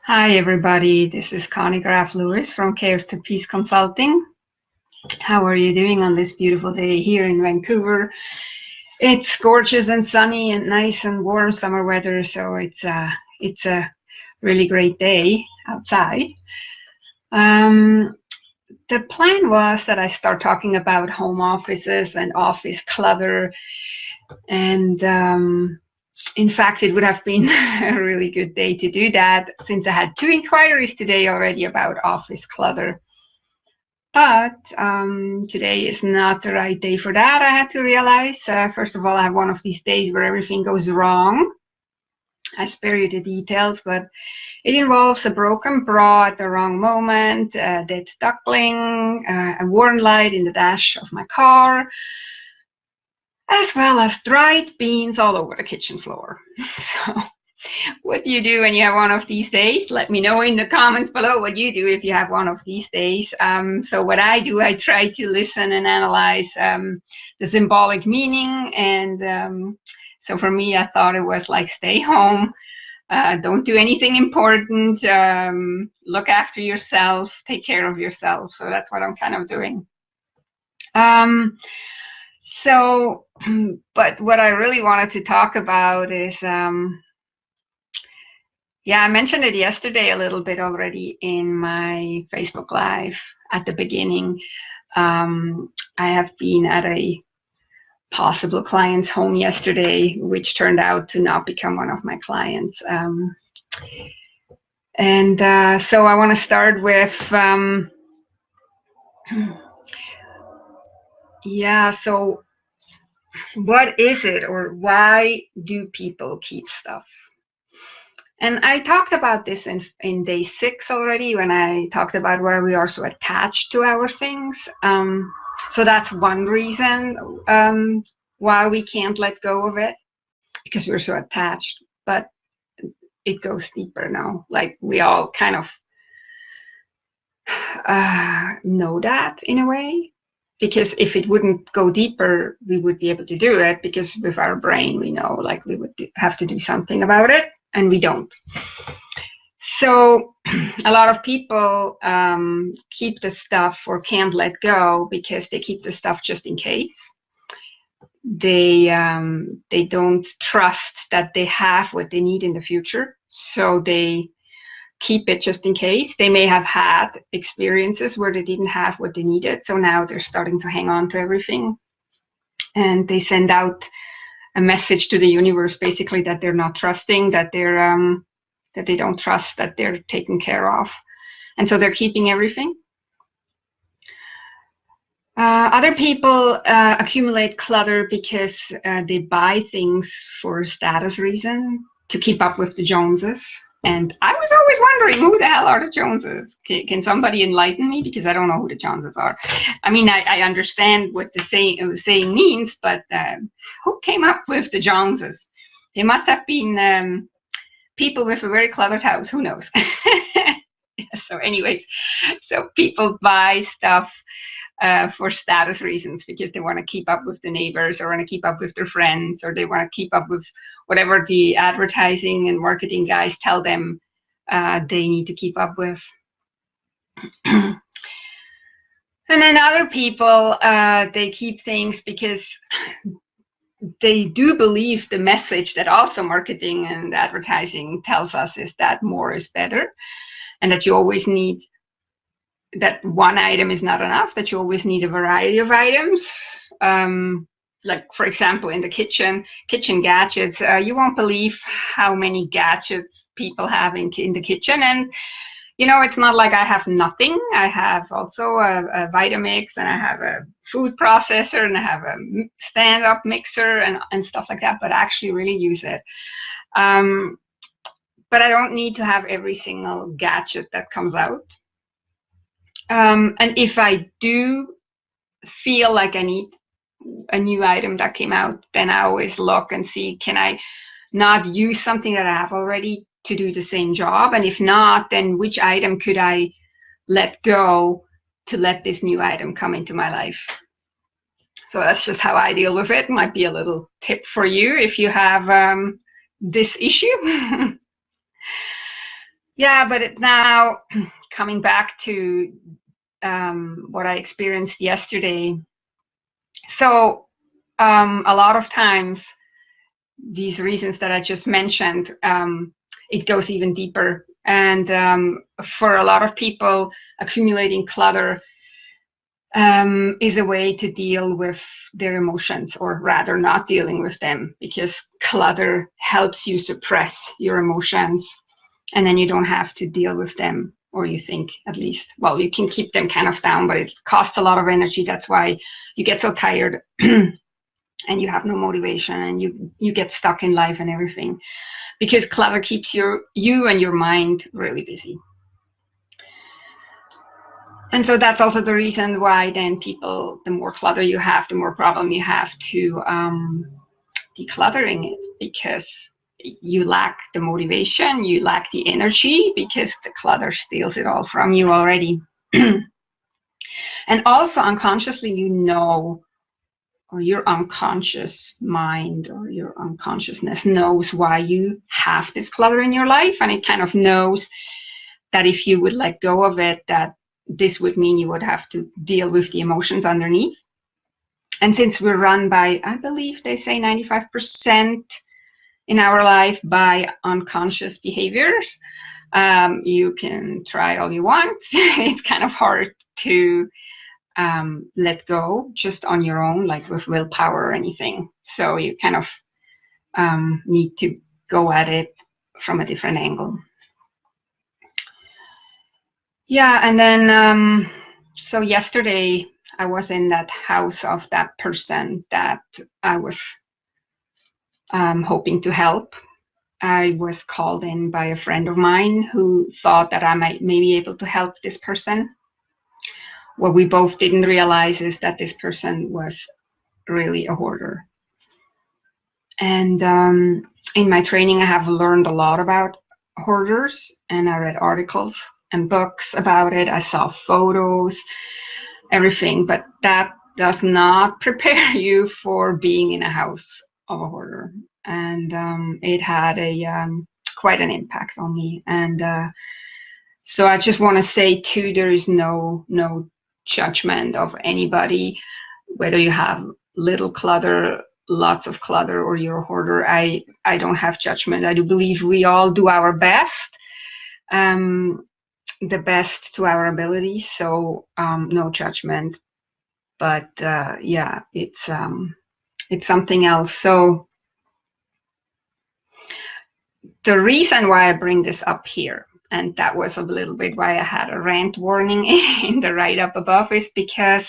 Hi, everybody. This is Connie Graf Lewis from Chaos to Peace Consulting. How are you doing on this beautiful day here in Vancouver? It's gorgeous and sunny and nice and warm summer weather, so it's a really great day outside. Um, the plan was that I start talking about home offices and office clutter, and in fact, it would have been a really good day to do that since I had two inquiries today already about office clutter. But today is not the right day for that, I had to realize. First of all, I have one of these days where everything goes wrong. I spare you the details, but it involves a broken bra at the wrong moment, a dead duckling, a worn light in the dash of my car, as well as dried beans all over the kitchen floor. So what do you do when you have one of these days? Let me know in the comments below what you do if you have one of these days. So what I do, I try to listen and analyze the symbolic meaning. And so for me, I thought it was like stay home, don't do anything important, look after yourself, take care of yourself. So that's what I'm kind of doing. So, but what I really wanted to talk about is yeah, I mentioned it yesterday a little bit already in my Facebook Live at the beginning. I have been at a possible client's home yesterday, which turned out to not become one of my clients. So I want to start with, yeah, so what is it, or why do people keep stuff? And I talked about this in day 6 already when I talked about why we are so attached to our things. So that's one reason why we can't let go of it, because we're so attached. But it goes deeper now. Like we all kind of know that in a way, because if it wouldn't go deeper, we would be able to do it, because with our brain, we know like we would have to do something about it, and we don't. So a lot of people keep the stuff or can't let go because they keep the stuff just in case. They don't trust that they have what they need in the future, so they keep it just in case. They may have had experiences where they didn't have what they needed, so now they're starting to hang on to everything, and they send out a message to the universe basically that they're not trusting, that they don't trust that they're taken care of, and so they're keeping everything. Other people accumulate clutter because they buy things for a status reason, to keep up with the Joneses. And I was always wondering, who the hell are the Joneses? Can somebody enlighten me? Because I don't know who the Joneses are. I mean, I understand what the saying means, but who came up with the Joneses? They must have been people with a very cluttered house. Who knows? So anyways, so people buy stuff for status reasons, because they want to keep up with the neighbors, or want to keep up with their friends, or they want to keep up with whatever the advertising and marketing guys tell them they need to keep up with. And then other people, they keep things because they do believe the message that also marketing and advertising tells us is that more is better, and that you always need, that one item is not enough, that you always need a variety of items. Like, for example, in the kitchen gadgets, you won't believe how many gadgets people have in the kitchen. And, you know, it's not like I have nothing. I have also a Vitamix, and I have a food processor, and I have a stand-up mixer and stuff like that, but I actually really use it. But I don't need to have every single gadget that comes out. And if I do feel like I need a new item that came out, then I always look and see, can I not use something that I have already to do the same job? And if not, then which item could I let go to let this new item come into my life? So that's just how I deal with it. Might be a little tip for you if you have this issue. Yeah, but now coming back to what I experienced yesterday. So a lot of times, these reasons that I just mentioned, it goes even deeper. And for a lot of people, accumulating clutter is a way to deal with their emotions, or rather, not dealing with them, because clutter helps you suppress your emotions, and then you don't have to deal with them, or you think, at least. Well, you can keep them kind of down, but it costs a lot of energy. That's why you get so tired and you have no motivation, and you get stuck in life and everything, because clutter keeps you and your mind really busy. And so that's also the reason why then people, the more clutter you have, the more problem you have to decluttering it, because you lack the motivation, you lack the energy, because the clutter steals it all from you already. And also unconsciously, or your unconscious mind or your unconsciousness knows why you have this clutter in your life, and it kind of knows that if you would let go of it, that this would mean you would have to deal with the emotions underneath. And since we're run by, I believe they say 95% in our life by unconscious behaviors, you can try all you want. It's kind of hard to let go just on your own, like with willpower or anything. So you kind of need to go at it from a different angle. Yeah, and then so yesterday I was in that house of that person that I was hoping to help. I was called in by a friend of mine who thought that I may be able to help this person. What we both didn't realize is that this person was really a hoarder. And in my training, I have learned a lot about hoarders, and I read articles and books about it. I saw photos, everything, but that does not prepare you for being in a house of a hoarder. And it had a quite an impact on me. And so I just want to say too, there is no judgment of anybody, whether you have little clutter, lots of clutter, or you're a hoarder. I don't have judgment. I do believe we all do our best, the best to our ability. So no judgment. But yeah, it's something else. So the reason why I bring this up here, and that was a little bit why I had a rant warning in the write up above, is because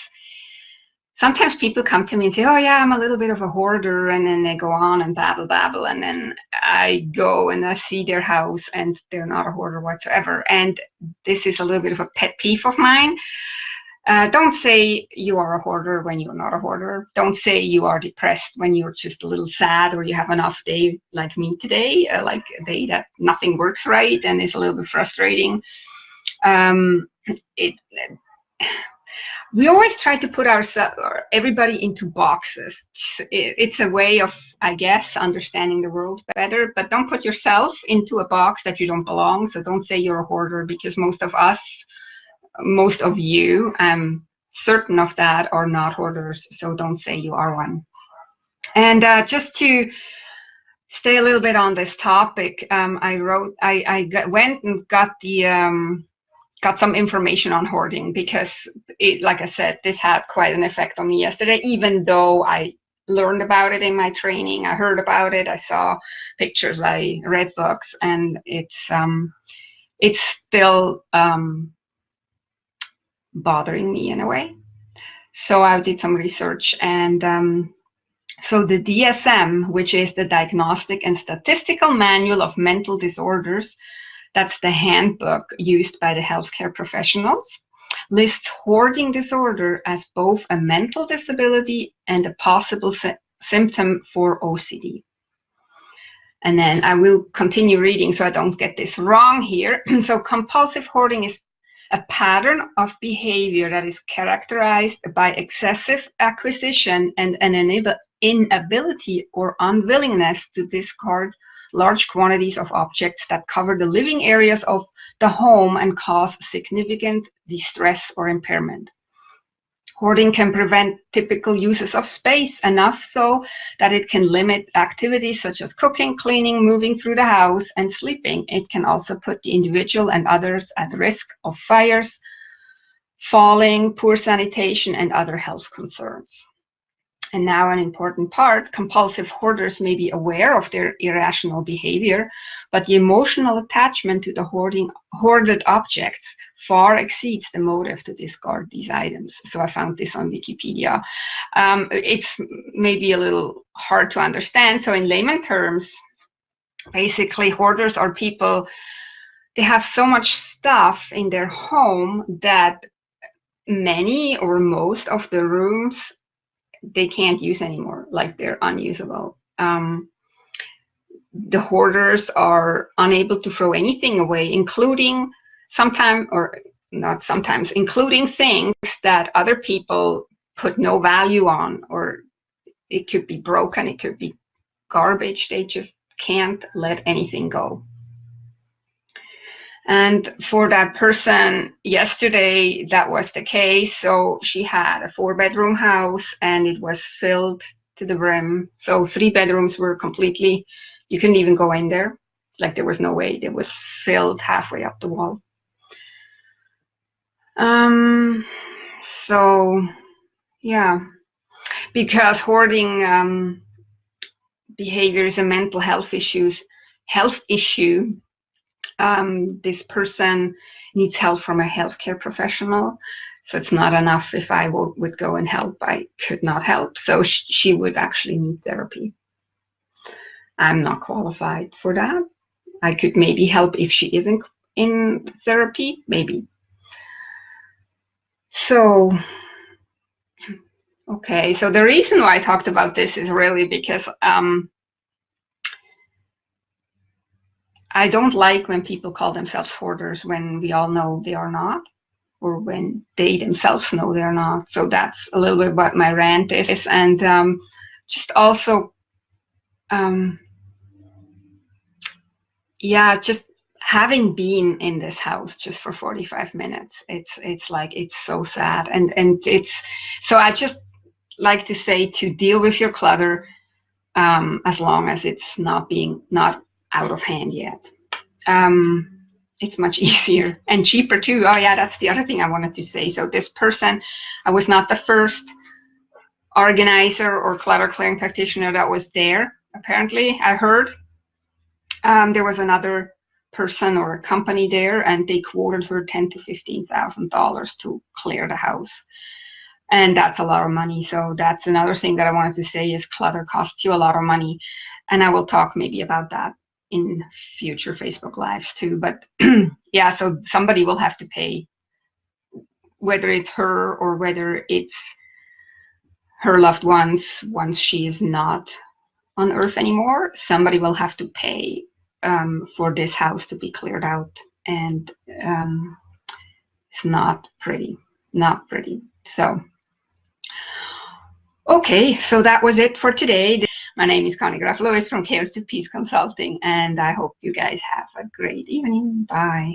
sometimes people come to me and say, oh yeah, I'm a little bit of a hoarder, and then they go on and babble, and then I go and I see their house and they're not a hoarder whatsoever. And this is a little bit of a pet peeve of mine. Don't say you are a hoarder when you're not a hoarder. Don't say you are depressed when you're just a little sad, or you have an off day like me today, like a day that nothing works right and is a little bit frustrating. It We always try to put ourselves or everybody into boxes. It's a way of, I guess, understanding the world better, but don't put yourself into a box that you don't belong. So don't say you're a hoarder, because most of you, I'm certain of that, are not hoarders. So don't say you are one. And just to stay a little bit on this topic, went and got some information on hoarding, because like I said, this had quite an effect on me yesterday, even though I learned about it in my training. I heard about it, I saw pictures, I read books, and it's still bothering me in a way. So I did some research, and so the DSM, which is the Diagnostic and Statistical Manual of Mental Disorders, that's the handbook used by the healthcare professionals, lists hoarding disorder as both a mental disability and a possible symptom for OCD. And then I will continue reading so I don't get this wrong here. So compulsive hoarding is a pattern of behavior that is characterized by excessive acquisition and an inability or unwillingness to discard large quantities of objects that cover the living areas of the home and cause significant distress or impairment. Hoarding can prevent typical uses of space enough so that it can limit activities such as cooking, cleaning, moving through the house, and sleeping. It can also put the individual and others at risk of fires, falling, poor sanitation, and other health concerns. And now an important part, compulsive hoarders may be aware of their irrational behavior, but the emotional attachment to the hoarded objects far exceeds the motive to discard these items. So I found this on Wikipedia. It's maybe a little hard to understand. So in layman terms, basically hoarders are people, they have so much stuff in their home that many or most of the rooms they can't use anymore, like they're unusable. The hoarders are unable to throw anything away, including including things that other people put no value on, or it could be broken, it could be garbage. They just can't let anything go. And for that person yesterday, that was the case. So she had a 4-bedroom house and it was filled to the brim. So 3 bedrooms were completely, you couldn't even go in there. Like there was no way. It was filled halfway up the wall. So yeah, because hoarding behavior is a mental health issue. This person needs help from a healthcare professional. So it's not enough if I would go and help. I could not help. So she would actually need therapy. I'm not qualified for that. I could maybe help if she isn't in therapy, maybe. So, okay. So the reason why I talked about this is really because I don't like when people call themselves hoarders when we all know they are not, or when they themselves know they're not. So that's a little bit what my rant is. And just also, yeah, just having been in this house just for 45 minutes, it's like, it's so sad. And it's, so I just like to say to deal with your clutter as long as it's not out of hand yet. It's much easier and cheaper too. Oh yeah, that's the other thing I wanted to say. So this person, I was not the first organizer or clutter clearing practitioner that was there. Apparently, I heard there was another person or a company there, and they quoted her $10,000 to $15,000 to clear the house. And that's a lot of money. So that's another thing that I wanted to say is clutter costs you a lot of money. And I will talk maybe about that in future Facebook Lives too. But yeah, so somebody will have to pay, whether it's her or whether it's her loved ones once she is not on Earth anymore. Somebody will have to pay for this house to be cleared out. And it's not pretty, not pretty. So, okay, so that was it for today. My name is Connie Graf Lewis from Chaos to Peace Consulting, and I hope you guys have a great evening. Bye.